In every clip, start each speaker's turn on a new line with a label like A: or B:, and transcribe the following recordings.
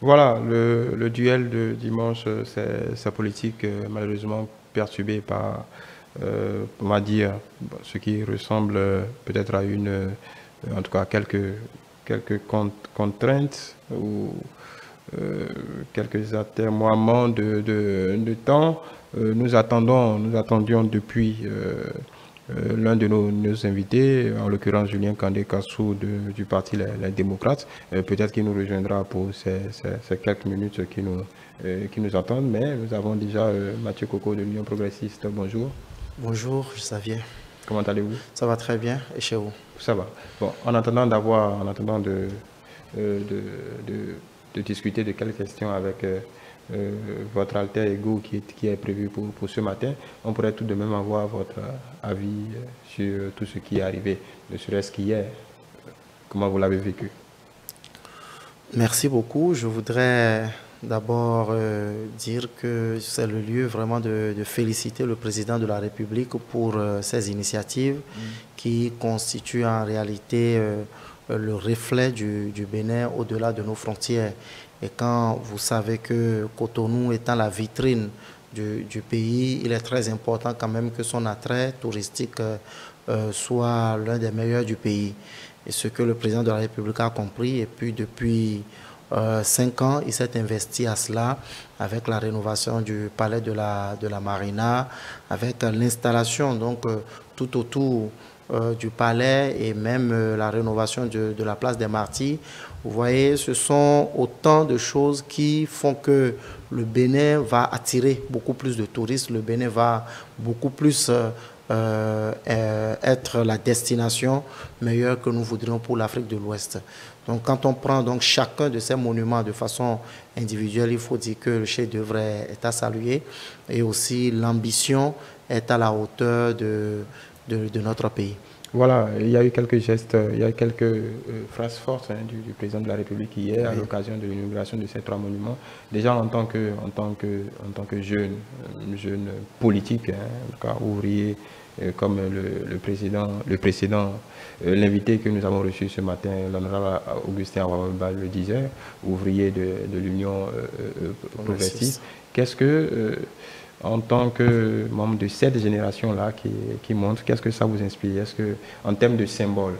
A: Voilà, le duel de dimanche, c'est sa politique malheureusement perturbée par, on va dire, ce qui ressemble peut-être à en tout cas quelques contraintes ou euh, quelques atermoiements de temps. Nous attendions depuis l'un de nos invités, en l'occurrence Julien Kandé-Kassou du parti Les Démocrates. Peut-être qu'il nous rejoindra pour ces quelques minutes qui nous attendent, mais nous avons déjà Mathieu Coco de l'Union progressiste. Bonjour.
B: Bonjour, Xavier.
A: Comment allez-vous?
B: Ça va très bien. Et chez vous?
A: Ça va. Bon, en attendant euh, de, de discuter de quelques questions avec votre alter ego qui est prévu pour ce matin, on pourrait tout de même avoir votre avis sur tout ce qui est arrivé, ne serait-ce qu'hier. Comment vous l'avez vécu?
B: Merci beaucoup. Je voudrais d'abord dire que c'est le lieu vraiment de féliciter le président de la République pour ses initiatives qui constituent en réalité le reflet du Bénin au-delà de nos frontières. Et quand vous savez que Cotonou étant la vitrine du pays, il est très important quand même que son attrait touristique soit l'un des meilleurs du pays. Et ce que le président de la République a compris, et puis depuis 5 ans, il s'est investi à cela avec la rénovation du palais de la Marina, avec l'installation donc tout autour du palais et même la rénovation de la place des Martyrs. Vous voyez, ce sont autant de choses qui font que le Bénin va attirer beaucoup plus de touristes, le Bénin va beaucoup plus être la destination meilleure que nous voudrions pour l'Afrique de l'Ouest. Donc quand on prend donc chacun de ces monuments de façon individuelle, il faut dire que le chef-d'œuvre est à saluer et aussi l'ambition est à la hauteur de notre pays.
A: Voilà, il y a eu quelques gestes, il y a eu quelques phrases fortes du président de la République hier à l'occasion de l'inauguration de ces 3 monuments. Déjà en tant que jeune politique, en tout cas ouvrier, comme le précédent, l'invité que nous avons reçu ce matin, l'honorable Augustin Awababa le disait, ouvrier de l'Union progressiste. Qu'est-ce que en tant que membre de cette génération-là qui monte, qu'est-ce que ça vous inspire? Est-ce que, en termes de symbole?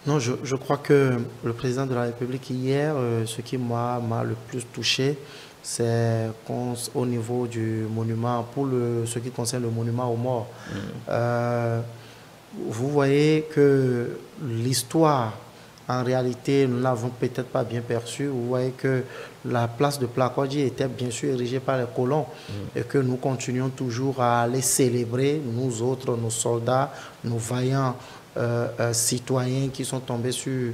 B: Non, je crois que le président de la République hier, ce qui m'a le plus touché, c'est au niveau du monument, pour ce qui concerne le monument aux morts. Vous voyez que l'histoire, en réalité, nous ne l'avons peut-être pas bien perçue. Vous voyez que la place de Plakodji était bien sûr érigée par les colons et que nous continuons toujours à les célébrer, nous autres, nos soldats, nos vaillants citoyens qui sont tombés sur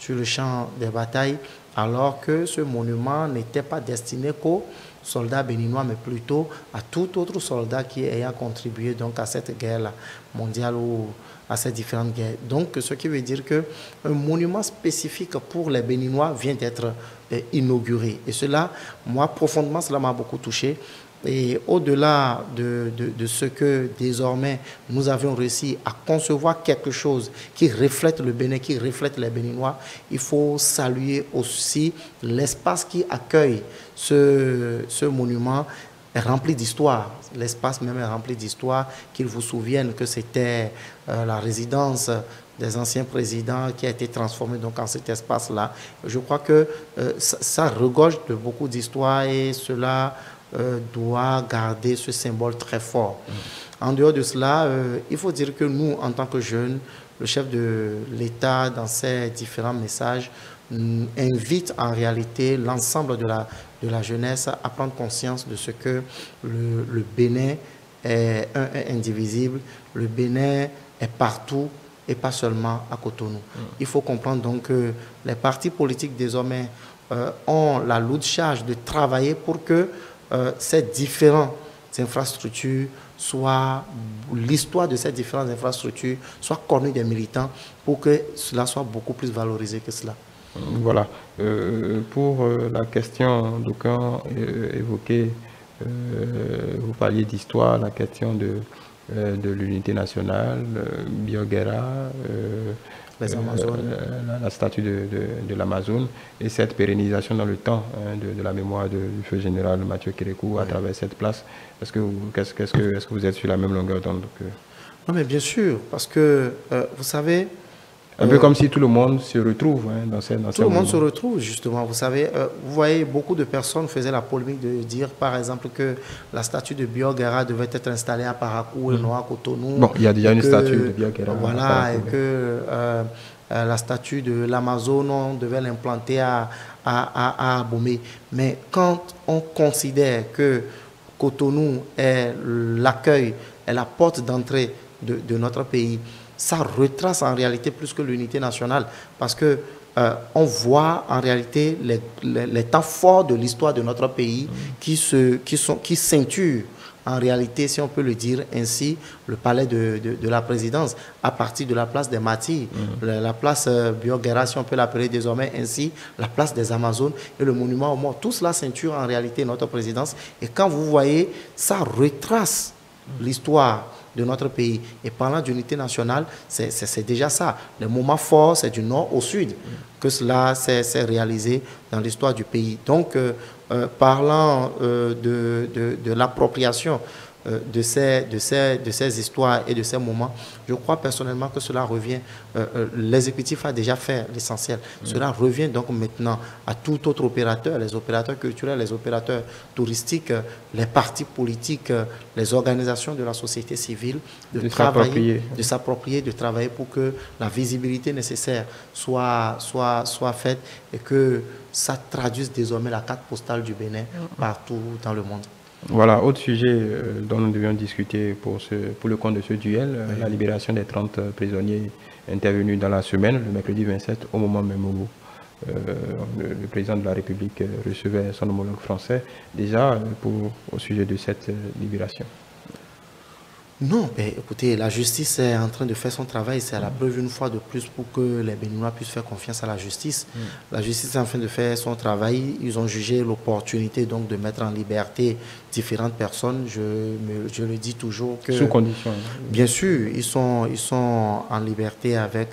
B: le champ des batailles, alors que ce monument n'était pas destiné qu'aux soldats béninois, mais plutôt à tout autre soldat qui ayant contribué donc à cette guerre mondiale ou à ces différentes guerres. Donc, ce qui veut dire qu'un monument spécifique pour les Béninois vient d'être inauguré. Et cela, moi, profondément, cela m'a beaucoup touché. Et au-delà de ce que désormais nous avions réussi à concevoir quelque chose qui reflète le Bénin, qui reflète les Béninois, il faut saluer aussi l'espace qui accueille ce monument est rempli d'histoire. L'espace même est rempli d'histoire, qu'ils vous souviennent que c'était la résidence des anciens présidents qui a été transformée donc en cet espace-là. Je crois que ça regorge de beaucoup d'histoire et cela doit garder ce symbole très fort. En dehors de cela, il faut dire que nous, en tant que jeunes, le chef de l'État, dans ses différents messages, invite en réalité l'ensemble de la jeunesse à prendre conscience de ce que le Bénin est indivisible, le Bénin est partout et pas seulement à Cotonou. Il faut comprendre donc que les partis politiques désormais ont la lourde charge de travailler pour que ces différentes infrastructures l'histoire de ces différentes infrastructures soit connue des militants pour que cela soit beaucoup plus valorisé que cela.
A: Voilà. Pour la question d'aucuns évoquée, vous parliez d'histoire, la question de l'unité nationale, Bioguera, la statue de l'Amazone et cette pérennisation dans le temps de la mémoire du feu général Mathieu Kérékou à travers cette place. Est-ce que vous êtes sur la même longueur d'onde que...
B: Non, mais bien sûr, parce que vous savez...
A: Un peu comme si tout le monde se retrouve dans ces
B: Tout le monde se retrouve, justement. Vous savez, vous voyez, beaucoup de personnes faisaient la polémique de dire, par exemple, que la statue de Biogara devait être installée à Parakou et non à Cotonou.
A: Bon, il y a déjà une statue de Biogara.
B: Voilà, et que la statue de l'Amazone, on devait l'implanter à Abomey. Mais quand on considère que Cotonou est l'accueil, est la porte d'entrée de notre pays, ça retrace en réalité plus que l'unité nationale, parce que on voit en réalité les temps forts de l'histoire de notre pays qui ceinturent en réalité, si on peut le dire ainsi, le palais de la présidence, à partir de la place des Martyrs, la place Biogara, si on peut l'appeler désormais ainsi, la place des Amazones et le monument aux morts. Tout cela ceinture en réalité notre présidence. Et quand vous voyez, ça retrace l'histoire de notre pays. Et parlant d'unité nationale, c'est déjà ça. Le moment fort, c'est du nord au sud que cela s'est réalisé dans l'histoire du pays. Donc, parlant de l'appropriation de ces histoires et de ces moments, je crois personnellement que cela revient, l'exécutif a déjà fait l'essentiel, cela revient donc maintenant à tout autre opérateur, les opérateurs culturels, les opérateurs touristiques, les partis politiques, les organisations de la société civile, de travailler, de s'approprier, de travailler pour que la visibilité nécessaire soit faite et que ça traduise désormais la carte postale du Bénin partout dans le monde.
A: Voilà, autre sujet dont nous devions discuter pour le compte de ce duel, la libération des 30 prisonniers intervenus dans la semaine, le mercredi 27, au moment même où le président de la République recevait son homologue français, déjà au sujet de cette libération.
B: Non, mais écoutez, la justice est en train de faire son travail. C'est à la preuve une fois de plus pour que les Béninois puissent faire confiance à la justice. La justice est en train de faire son travail. Ils ont jugé l'opportunité donc de mettre en liberté différentes personnes. Je le dis toujours que...
A: Sous condition.
B: Bien sûr, ils sont en liberté avec...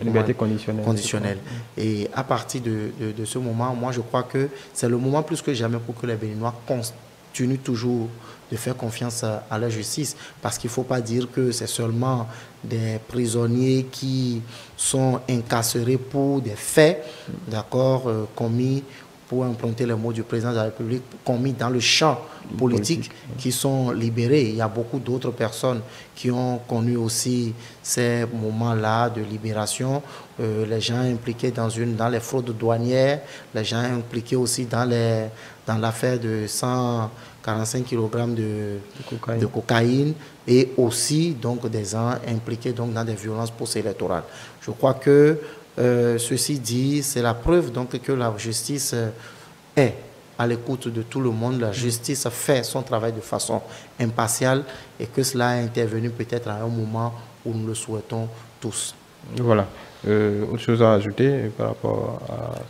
A: liberté conditionnelle.
B: Et à partir de ce moment, moi je crois que c'est le moment plus que jamais pour que les Béninois continuent toujours de faire confiance à la justice, parce qu'il ne faut pas dire que c'est seulement des prisonniers qui sont incarcérés pour des faits, d'accord, commis, pour implanter les mots du président de la République, commis dans le champ politique, qui sont libérés. Il y a beaucoup d'autres personnes qui ont connu aussi ces moments-là de libération. Les gens impliqués dans les fraudes douanières, les gens impliqués aussi dans l'affaire de 145 kg de cocaïne et aussi donc des gens impliqués donc dans des violences post-électorales. Je crois que ceci dit, c'est la preuve donc que la justice est à l'écoute de tout le monde. La justice fait son travail de façon impartiale et que cela est intervenu peut-être à un moment où nous le souhaitons tous.
A: Voilà. Autre chose à ajouter par rapport à...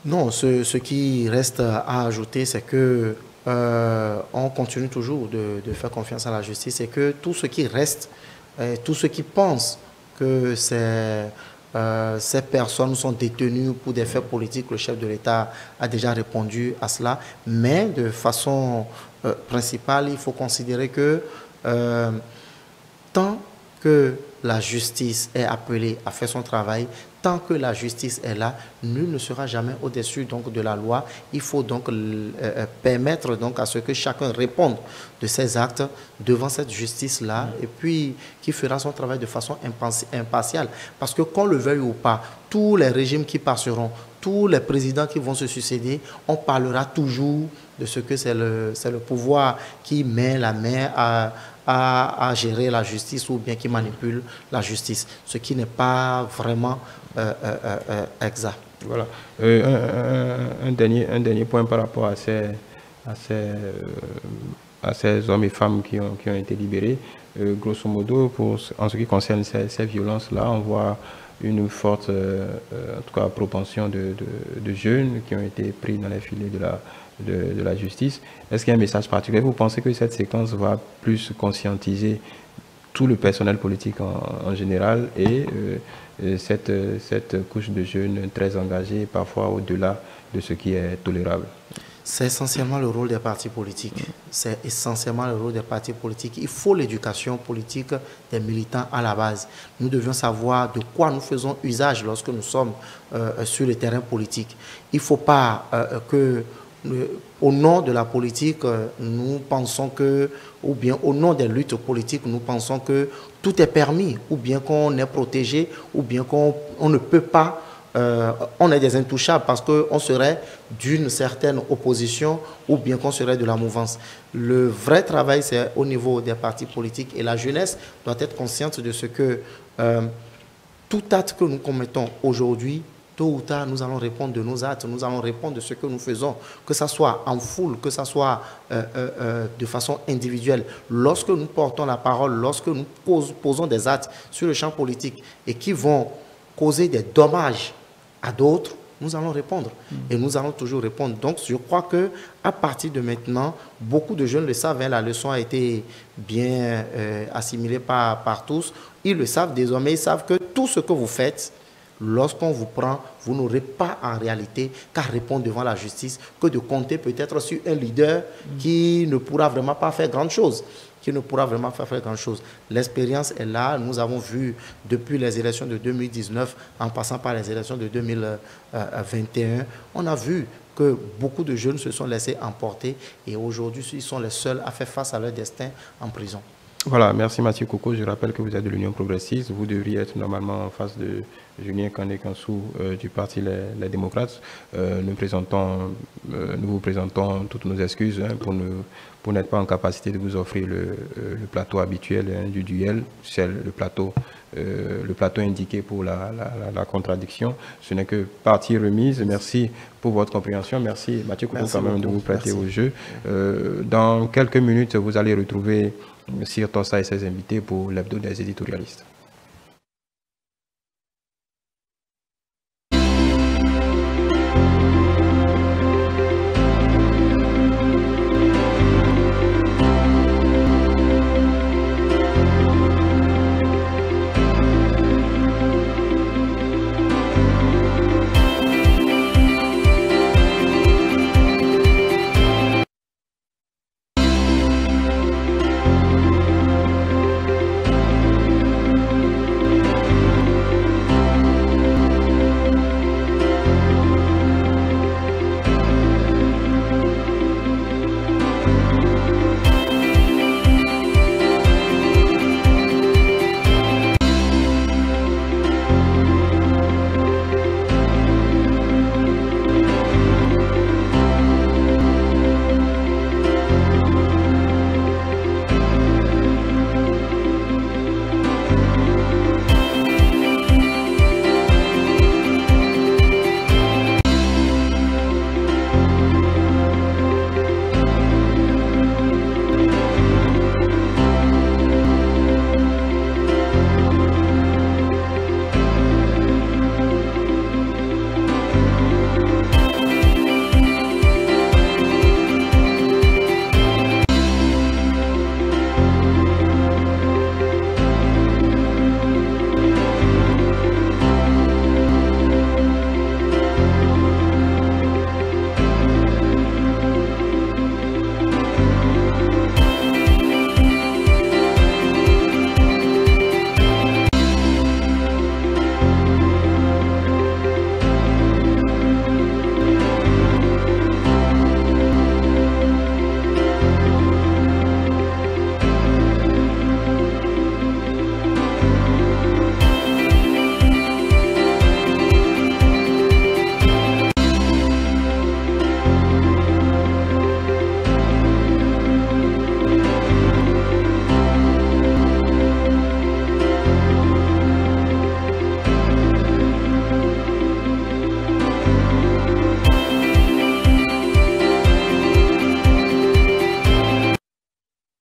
B: Non, ce qui reste à ajouter, c'est que on continue toujours de faire confiance à la justice et que tout ce qui reste, tous ceux qui pensent que ces personnes sont détenues pour des faits politiques, le chef de l'État a déjà répondu à cela, mais de façon principale, il faut considérer que tant que la justice est appelée à faire son travail, tant que la justice est là, nul ne sera jamais au-dessus donc de la loi. Il faut donc permettre donc à ce que chacun réponde de ses actes devant cette justice-là et puis qui fera son travail de façon impartiale. Parce que qu'on le veuille ou pas, tous les régimes qui passeront, tous les présidents qui vont se succéder, on parlera toujours de ce que c'est le pouvoir qui met la main à gérer la justice ou bien qui manipule la justice, ce qui n'est pas vraiment exact.
A: Voilà. Un dernier point par rapport à ces hommes et femmes qui ont été libérés. Grosso modo, en ce qui concerne ces violences-là, on voit une forte en tout cas, propension de jeunes qui ont été pris dans les filets de la justice. Est-ce qu'il y a un message particulier? Vous pensez que cette séquence va plus conscientiser tout le personnel politique en général et cette couche de jeunes très engagés, parfois au-delà de ce qui est tolérable?
B: C'est essentiellement le rôle des partis politiques. C'est essentiellement le rôle des partis politiques. Il faut l'éducation politique des militants à la base. Nous devions savoir de quoi nous faisons usage lorsque nous sommes sur le terrain politique. Il ne faut pas que, au nom de la politique, nous pensons que, ou bien au nom des luttes politiques, nous pensons que tout est permis, ou bien qu'on est protégé, ou bien qu'on ne peut pas. On est des intouchables parce qu'on serait d'une certaine opposition ou bien qu'on serait de la mouvance. Le vrai travail, c'est au niveau des partis politiques et la jeunesse doit être consciente de ce que tout acte que nous commettons aujourd'hui, tôt ou tard, nous allons répondre de nos actes, nous allons répondre de ce que nous faisons, que ce soit en foule, que ce soit de façon individuelle. Lorsque nous portons la parole, lorsque nous posons des actes sur le champ politique et qui vont causer des dommages à d'autres, nous allons répondre. Et nous allons toujours répondre. Donc, je crois qu'à partir de maintenant, beaucoup de jeunes le savent. Hein, la leçon a été bien assimilée par tous. Ils le savent désormais. Ils savent que tout ce que vous faites, lorsqu'on vous prend, vous n'aurez pas en réalité qu'à répondre devant la justice, que de compter peut-être sur un leader qui ne pourra vraiment pas faire grand-chose. L'expérience est là. Nous avons vu depuis les élections de 2019, en passant par les élections de 2021, on a vu que beaucoup de jeunes se sont laissés emporter et aujourd'hui, ils sont les seuls à faire face à leur destin en prison.
A: Voilà, merci Mathieu Koko. Je rappelle que vous êtes de l'Union progressiste. Vous devriez être normalement en face de Julien Kandé-Kansou du parti Les Démocrates. Nous vous présentons toutes nos excuses pour n'être pas en capacité de vous offrir le plateau habituel du duel. C'est le plateau indiqué pour la contradiction. Ce n'est que partie remise. Merci pour votre compréhension. Merci Mathieu Koko quand même de vous prêter au jeu. Dans quelques minutes, vous allez retrouver Sir Tossa et ses invités pour l'hebdo des éditorialistes.